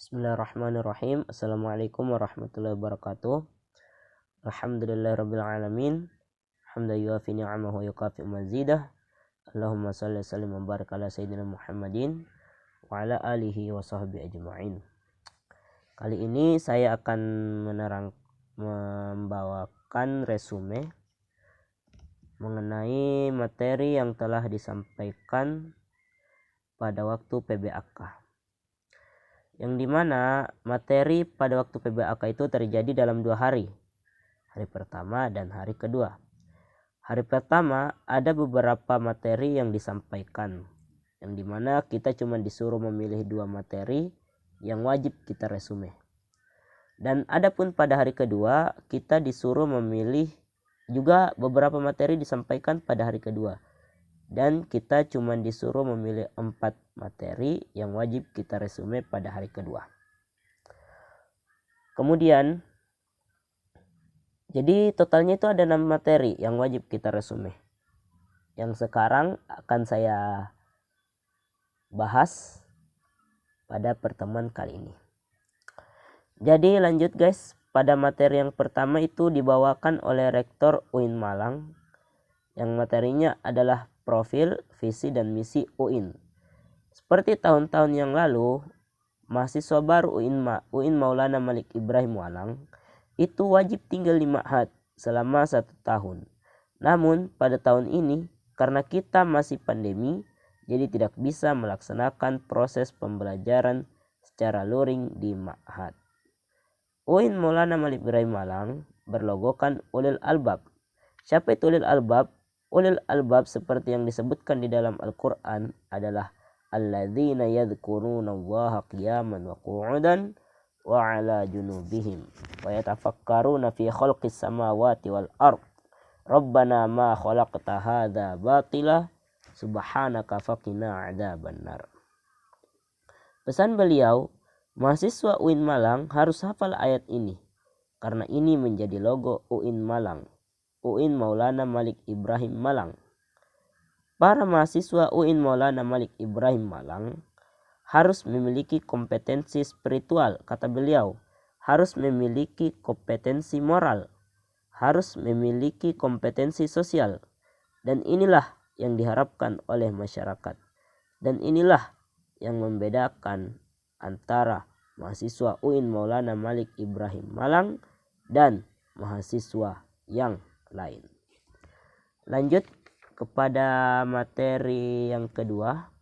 Bismillahirrahmanirrahim. Assalamualaikum warahmatullahi wabarakatuh. Alhamdulillahirrabbilalamin. Hamdan yuafi ni'amahu wa yukafi mazidah. Allahumma salli sallim wa barik ala sayyidina Muhammadin wa ala alihi wa sahbihi ajma'in. Kali ini saya akan membawakan resume mengenai materi yang telah disampaikan pada waktu PBAK. Yang dimana materi pada waktu PBAK itu terjadi dalam 2 hari. Hari pertama dan hari kedua. Hari pertama ada beberapa materi yang disampaikan. Yang dimana kita cuma disuruh memilih 2 materi yang wajib kita resume. Dan adapun pada hari kedua kita disuruh memilih juga beberapa materi disampaikan pada hari kedua. Dan kita cuma disuruh memilih 4 materi yang wajib kita resume pada hari kedua. Kemudian, jadi totalnya itu ada 6 materi yang wajib kita resume. Yang sekarang akan saya bahas pada pertemuan kali ini. Jadi lanjut guys, pada materi yang pertama itu dibawakan oleh Rektor UIN Malang. Yang materinya adalah profil, visi, dan misi UIN. Seperti tahun-tahun yang lalu, mahasiswa baru UIN Maulana Malik Ibrahim Malang itu wajib tinggal di Ma'had selama 1 tahun. Namun pada tahun ini karena kita masih pandemi, jadi tidak bisa melaksanakan proses pembelajaran secara luring di Ma'had. UIN Maulana Malik Ibrahim Malang berlogokan Ulil Albab. Siapa itu Ulil Albab? Ulil albab seperti yang disebutkan di dalam Al-Quran adalah alladzina yadhkuruna Allaha qiyaman wa qu'udan wa ala junubihim wa yatafakkaruna fi khalqis samawati wal ard rabbana ma khalaqta hadza batila subhanaka faqina adzabannar. Pesan beliau, mahasiswa UIN Malang harus hafal ayat ini karena ini menjadi logo UIN Malang. UIN Maulana Malik Ibrahim Malang. Para mahasiswa UIN Maulana Malik Ibrahim Malang harus memiliki kompetensi spiritual, kata beliau, harus memiliki kompetensi moral, harus memiliki kompetensi sosial, dan inilah yang diharapkan oleh masyarakat. Dan inilah yang membedakan antara mahasiswa UIN Maulana Malik Ibrahim Malang dan mahasiswa yang lain. Lanjut kepada materi yang kedua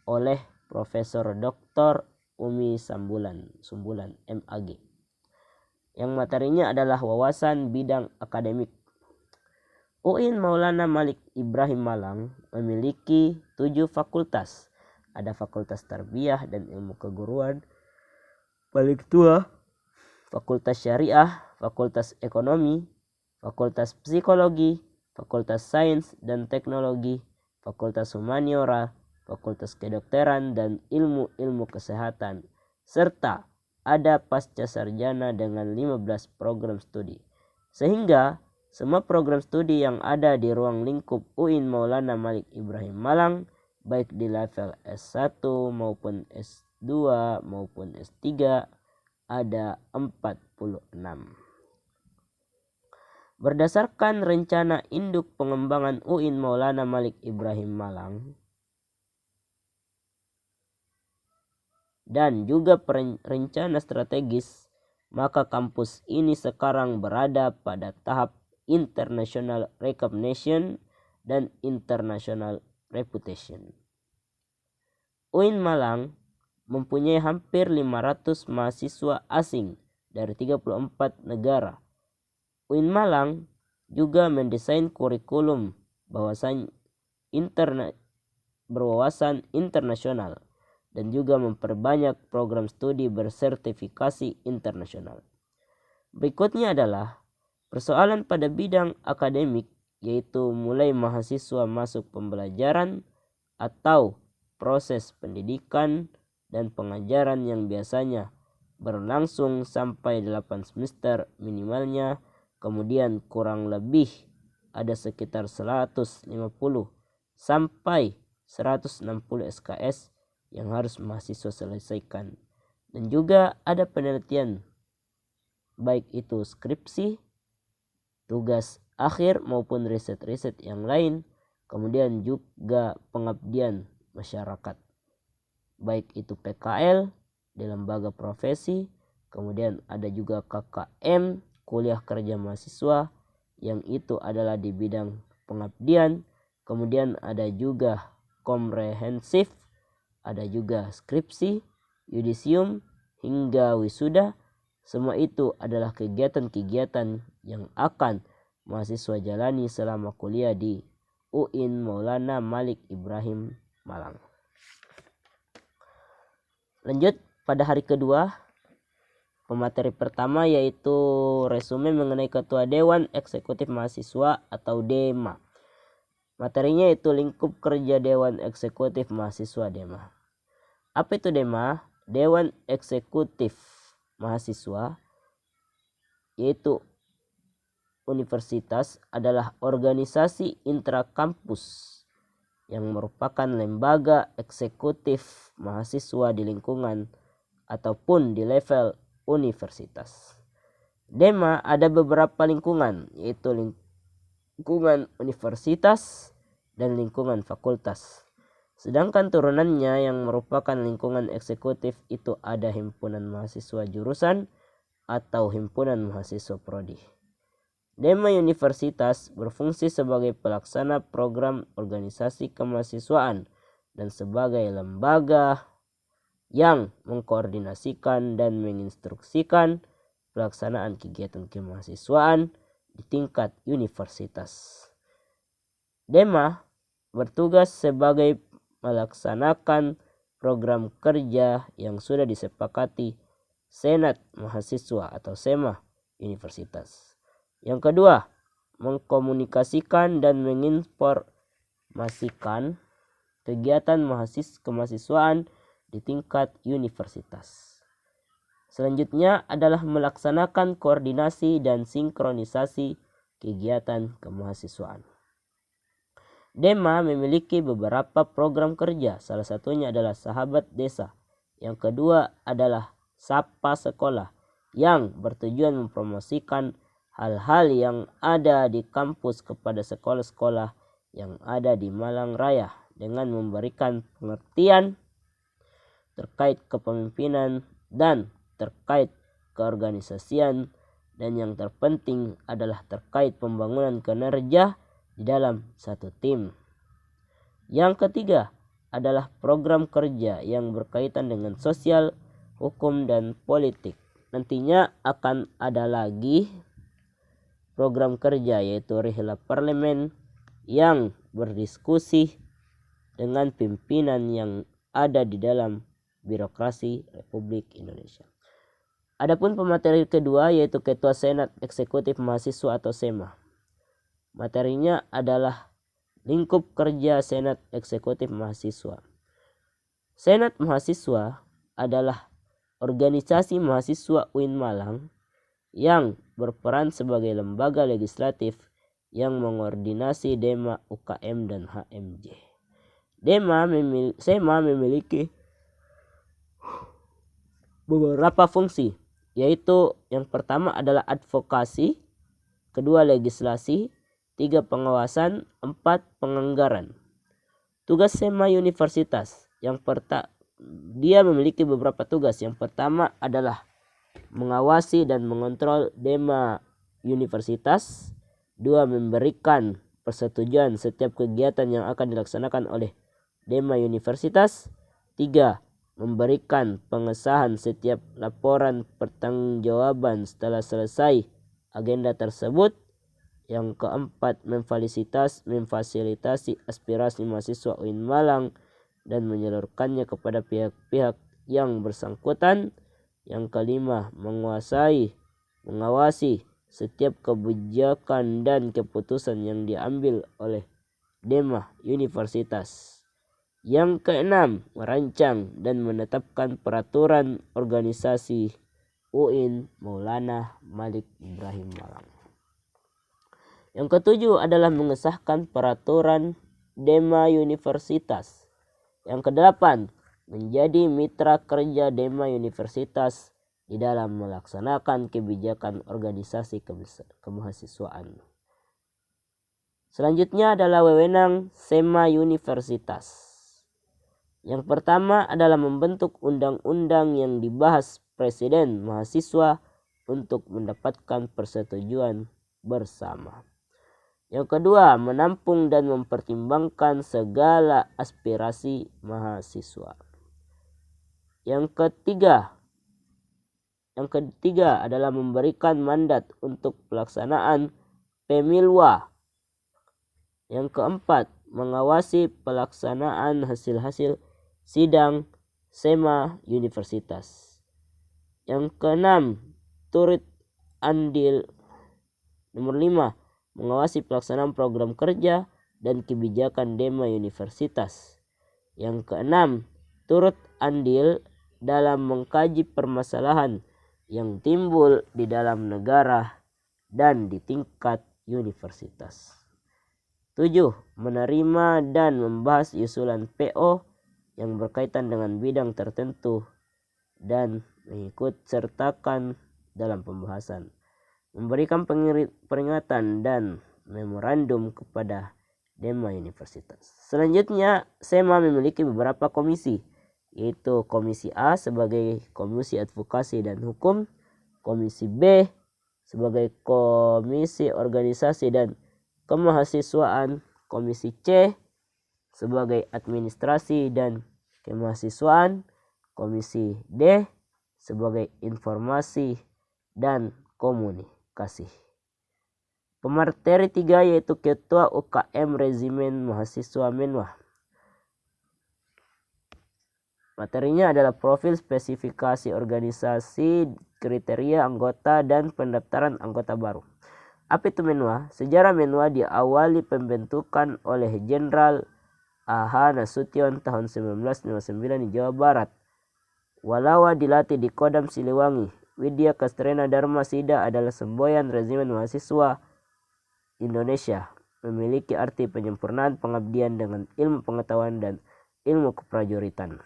oleh Profesor Dr. Umi Sumbulan MAG. Yang materinya adalah wawasan bidang akademik. UIN Maulana Malik Ibrahim Malang memiliki 7 fakultas. Ada Fakultas Tarbiyah dan Ilmu Keguruan paling tua, Fakultas Syariah, Fakultas Ekonomi, Fakultas Psikologi, Fakultas Sains dan Teknologi, Fakultas Humaniora, Fakultas Kedokteran dan Ilmu-ilmu Kesehatan, serta ada pasca sarjana dengan 15 program studi. Sehingga semua program studi yang ada di ruang lingkup UIN Maulana Malik Ibrahim Malang, baik di level S1 maupun S2 maupun S3, ada 46. Berdasarkan rencana induk pengembangan UIN Maulana Malik Ibrahim Malang dan juga rencana strategis, maka kampus ini sekarang berada pada tahap international recognition dan international reputation. UIN Malang mempunyai hampir 500 mahasiswa asing dari 34 negara. UIN Malang juga mendesain kurikulum berwawasan internasional dan juga memperbanyak program studi bersertifikasi internasional. Berikutnya adalah persoalan pada bidang akademik, yaitu mulai mahasiswa masuk pembelajaran atau proses pendidikan dan pengajaran yang biasanya berlangsung sampai 8 semester minimalnya. Kemudian kurang lebih ada sekitar 150 sampai 160 SKS yang harus mahasiswa selesaikan. Dan juga ada penelitian, baik itu skripsi, tugas akhir maupun riset-riset yang lain. Kemudian juga pengabdian masyarakat, baik itu PKL di lembaga profesi. Kemudian ada juga KKM, kuliah kerja mahasiswa, yang itu adalah di bidang pengabdian. Kemudian ada juga komprehensif, ada juga skripsi, yudisium, hingga wisuda. Semua itu adalah kegiatan-kegiatan yang akan mahasiswa jalani selama kuliah di UIN Maulana Malik Ibrahim Malang. Lanjut pada hari kedua, pemateri pertama yaitu resume mengenai Ketua Dewan Eksekutif Mahasiswa atau DEMA. Materinya itu lingkup kerja Dewan Eksekutif Mahasiswa DEMA. Apa itu DEMA? Dewan Eksekutif Mahasiswa yaitu universitas adalah organisasi intrakampus yang merupakan lembaga eksekutif mahasiswa di lingkungan ataupun di level universitas. DEMA ada beberapa lingkungan, yaitu lingkungan universitas dan lingkungan fakultas. Sedangkan turunannya yang merupakan lingkungan eksekutif itu ada himpunan mahasiswa jurusan atau himpunan mahasiswa prodi. DEMA Universitas berfungsi sebagai pelaksana program organisasi kemahasiswaan dan sebagai lembaga yang mengkoordinasikan dan menginstruksikan pelaksanaan kegiatan kemahasiswaan di tingkat universitas. DEMA bertugas sebagai melaksanakan program kerja yang sudah disepakati Senat Mahasiswa atau SEMA Universitas. Yang kedua, mengkomunikasikan dan menginformasikan kegiatan kemahasiswaan di tingkat universitas. Selanjutnya adalah melaksanakan koordinasi dan sinkronisasi kegiatan kemahasiswaan. DEMA memiliki beberapa program kerja, salah satunya adalah Sahabat Desa. Yang kedua adalah Sapa Sekolah, yang bertujuan mempromosikan hal-hal yang ada di kampus kepada sekolah-sekolah yang ada di Malang Raya dengan memberikan pengertian terkait kepemimpinan dan terkait keorganisasian, dan yang terpenting adalah terkait pembangunan kinerja di dalam satu tim. Yang ketiga adalah program kerja yang berkaitan dengan sosial, hukum, dan politik. Nantinya akan ada lagi program kerja yaitu Rihla Parlemen yang berdiskusi dengan pimpinan yang ada di dalam birokrasi Republik Indonesia. Adapun pemateri kedua yaitu Ketua Senat Eksekutif Mahasiswa atau SEMA. Materinya adalah lingkup kerja Senat Eksekutif Mahasiswa. Senat Mahasiswa adalah organisasi mahasiswa UIN Malang yang berperan sebagai lembaga legislatif yang mengordinasi DEMA, UKM, dan HMJ. SEMA memiliki beberapa fungsi, yaitu yang pertama adalah advokasi, kedua legislasi, 3 pengawasan, 4 penganggaran. Tugas SEMA Universitas dia memiliki beberapa tugas. Yang pertama adalah mengawasi dan mengontrol DEMA Universitas. 2. Memberikan persetujuan setiap kegiatan yang akan dilaksanakan oleh DEMA Universitas. 3. Memberikan pengesahan setiap laporan pertanggungjawaban setelah selesai agenda tersebut. Yang keempat, memfasilitasi aspirasi mahasiswa UIN Malang dan menyalurkannya kepada pihak-pihak yang bersangkutan. Yang kelima, mengawasi setiap kebijakan dan keputusan yang diambil oleh DEMA Universitas. Yang keenam, merancang dan menetapkan peraturan organisasi UIN Maulana Malik Ibrahim Malang. Yang ketujuh adalah mengesahkan peraturan DEMA Universitas. Yang kedelapan, menjadi mitra kerja Dema Universitas di dalam melaksanakan kebijakan organisasi kemahasiswaan. Selanjutnya adalah wewenang SEMA Universitas. Yang pertama adalah membentuk undang-undang yang dibahas presiden mahasiswa untuk mendapatkan persetujuan bersama. Yang kedua, menampung dan mempertimbangkan segala aspirasi mahasiswa. Yang ketiga adalah memberikan mandat untuk pelaksanaan pemilwa. Yang keempat, mengawasi pelaksanaan hasil-hasil sidang SEMA Universitas. Yang keenam, turut andil. Nomor 5, mengawasi pelaksanaan program kerja dan kebijakan Dema Universitas. Yang keenam, turut andil dalam mengkaji permasalahan yang timbul di dalam negara dan di tingkat universitas. 7. Menerima dan membahas usulan PO yang berkaitan dengan bidang tertentu dan mengikut sertakan dalam pembahasan. Memberikan peringatan dan memorandum kepada Dema Universitas. Selanjutnya, SEMA memiliki beberapa komisi, yaitu Komisi A sebagai Komisi Advokasi dan Hukum, Komisi B sebagai Komisi Organisasi dan Kemahasiswaan, Komisi C sebagai Administrasi dan Kemahasiswaan, Komisi D sebagai Informasi dan Komunikasi. Pemateri 3 yaitu Ketua UKM Resimen Mahasiswa Menwa. Materinya adalah profil, spesifikasi organisasi, kriteria anggota, dan pendaftaran anggota baru. Apa itu Menwa? Sejarah Menwa diawali pembentukan oleh Jenderal A.H. Nasution tahun 1959 di Jawa Barat. Walawa dilatih di Kodam Siliwangi. Widya Kastrena Dharma Sida adalah semboyan Resimen Mahasiswa Indonesia. Memiliki arti penyempurnaan pengabdian dengan ilmu pengetahuan dan ilmu keprajuritan.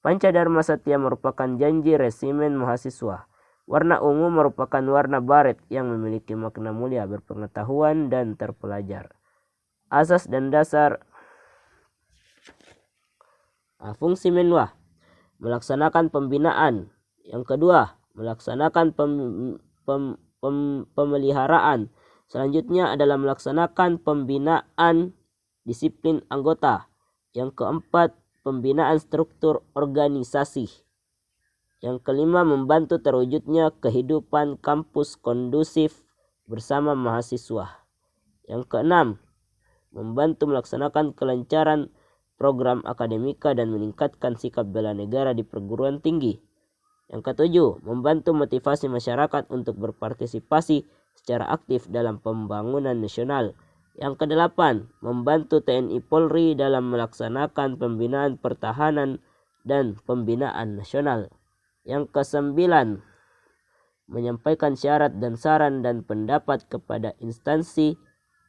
Panca Dharma Satya merupakan janji Resimen Mahasiswa. Warna ungu merupakan warna baret yang memiliki makna mulia, berpengetahuan, dan terpelajar. Asas dan dasar. Fungsi Menwa: melaksanakan pembinaan. Yang kedua, melaksanakan pemeliharaan. Selanjutnya adalah melaksanakan pembinaan disiplin anggota. Yang keempat, pembinaan struktur organisasi. Yang kelima, membantu terwujudnya kehidupan kampus kondusif bersama mahasiswa. Yang keenam, membantu melaksanakan kelancaran program akademika dan meningkatkan sikap bela negara di perguruan tinggi. Yang ketujuh, membantu motivasi masyarakat untuk berpartisipasi secara aktif dalam pembangunan nasional. Yang kedelapan, membantu TNI Polri dalam melaksanakan pembinaan pertahanan dan pembinaan nasional. Yang kesembilan, menyampaikan syarat dan saran dan pendapat kepada instansi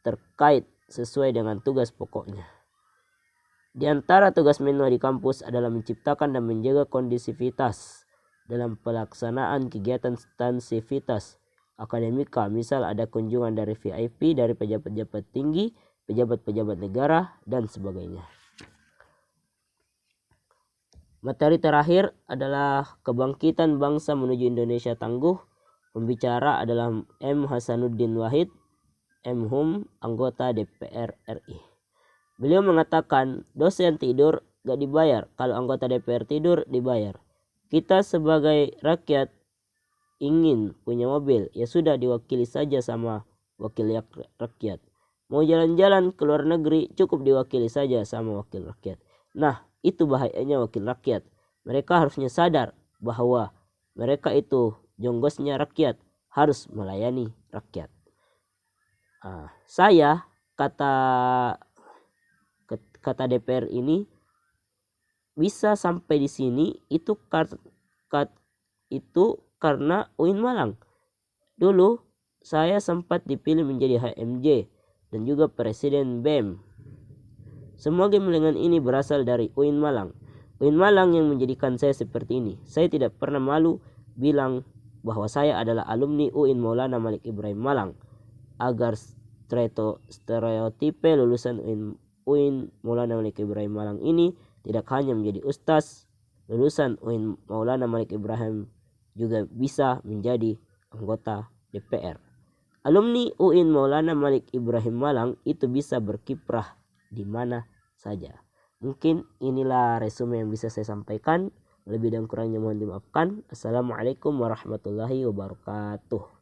terkait sesuai dengan tugas pokoknya. Di antara tugas Menwa di kampus adalah menciptakan dan menjaga kondisivitas dalam pelaksanaan kegiatan stansivitas akademika. Misal ada kunjungan dari VIP, dari pejabat-pejabat tinggi, pejabat-pejabat negara, dan sebagainya. Materi terakhir adalah kebangkitan bangsa menuju Indonesia tangguh. Pembicara adalah M. Hasanuddin Wahid, M.Hum, anggota DPR RI. Beliau mengatakan, dosen tidur gak dibayar, kalau anggota DPR tidur dibayar. Kita sebagai rakyat ingin punya mobil, ya sudah diwakili saja sama wakil rakyat. Mau jalan-jalan ke luar negeri, cukup diwakili saja sama wakil rakyat. Nah, itu bahayanya wakil rakyat. Mereka harusnya sadar bahwa mereka itu jonggosnya rakyat, harus melayani rakyat. Saya kata DPR ini bisa sampai di sini itu karena UIN Malang. Dulu saya sempat dipilih menjadi HMJ dan juga presiden BEM. Semua gemblengan ini berasal dari UIN Malang. UIN Malang yang menjadikan saya seperti ini. Saya tidak pernah malu bilang bahwa saya adalah alumni UIN Maulana Malik Ibrahim Malang, agar stereotipe lulusan UIN Maulana Malik Ibrahim Malang ini tidak hanya menjadi ustaz, lulusan UIN Maulana Malik Ibrahim juga bisa menjadi anggota DPR. Alumni UIN Maulana Malik Ibrahim Malang itu bisa berkiprah di mana saja. Mungkin inilah resume yang bisa saya sampaikan. Lebih dan kurangnya mohon dimaafkan. Assalamualaikum warahmatullahi wabarakatuh.